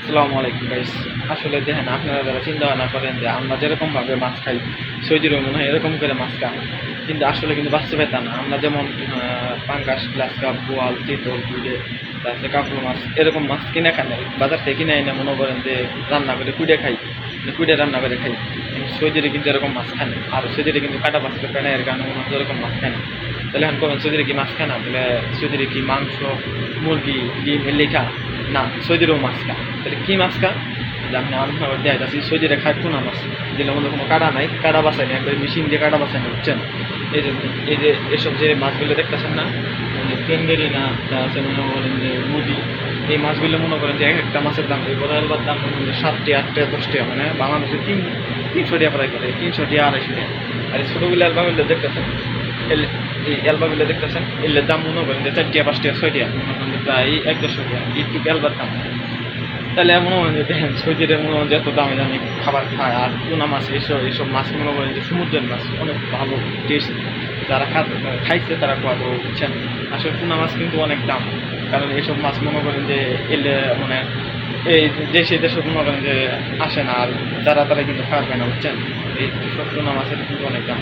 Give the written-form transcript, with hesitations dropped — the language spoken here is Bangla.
আসসালামু আলাইকুম গাইস। আসলে দেখেন, আপনারা যারা চিন্তা ভাবনা করেন যে আমরা যেরকমভাবে মাছ খাই সৌদিরও মনে হয় এরকম করে মাছ খায়, কিন্তু আসলে কিন্তু বাস্তবে তা না। আমরা যেমন পাঙ্গাস, গ্লাস কাপ, বোয়াল, চিতল, কুইডে, তারপরে কাঁকড়ো মাছ, এরকম মাছ কিনে খাই না, বাজার থেকে কিনে এনে মনে করেন যে রান্না করে কুইডে খাই, কুইডে রান্না করে খাই। কিন্তু সৌদিরে কিন্তু এরকম মাছ খায় না, আর সৌদিরে কিন্তু কাটা মাছ করে না, এর কারণে মনে হয় এরকম মাছ খায় না। তাহলে এখন কবেন সৌদিরে কি মাছ খায় না? তাহলে সৌদিরে কি মাংস, মুরগি, ডিম লেখা না, সৌদিরেও মাছ খায়। তাহলে কী মাছ খায়? যে আপনি আনসার দেয় যাচ্ছি সৌদিরে খায় টুনা মাছ, যেগুলোর মধ্যে কোনো কাটা নাই, কাটা বাছাই না, একবার মেশিন দিয়ে কাটা বাছাই না, বুঝছেন? এই যে এসব যে মাছগুলো দেখতেছেন না, পেঙ্গেরি না, তা আছে মনে করেন যে মুদি, এই মাছগুলো মনে করেন যে এক একটা মাছের দাম, এই বড় এলবার দাম মনে করেন 7 টাকা, 8 টাকা, 10 টাকা, মানে বাংলাদেশে 300 টাকা প্রায় করে, 300 টাকা, 250 টাকা। আর এই ছোটোগুলো অ্যালবামগুলো দেখতেছেন, এই অ্যালবামগুলো দেখতেছেন, এগুলোর দাম মনে করেন যে 4 টাকা, 5 টাকা, 6 টাকা, মনে করেন যে প্রায় 1-150 টাকা একটু অ্যালবার দাম। তাহলে মনে হয় যে দেখেন সৌদিরে মনে হয় যে এত দামি দামি খাবার খায়, আর টুনা মাছ, এইসব মাছ মনে করেন যে সমুদ্রের মাছ অনেক ভালো টেস্ট। যারা খাইছে তারা খাওয়াবো, বুঝছেন? আসলে টুনা মাছ কিন্তু অনেক দাম, কারণ এইসব মাছ মনে করেন যে এলে মানে এই দেশে মনে করেন যে আসে না, আর যারা তারা কিন্তু খাওয়া পায় না, বুঝছেন? এই সব টুনা মাছের কিন্তু অনেক দাম।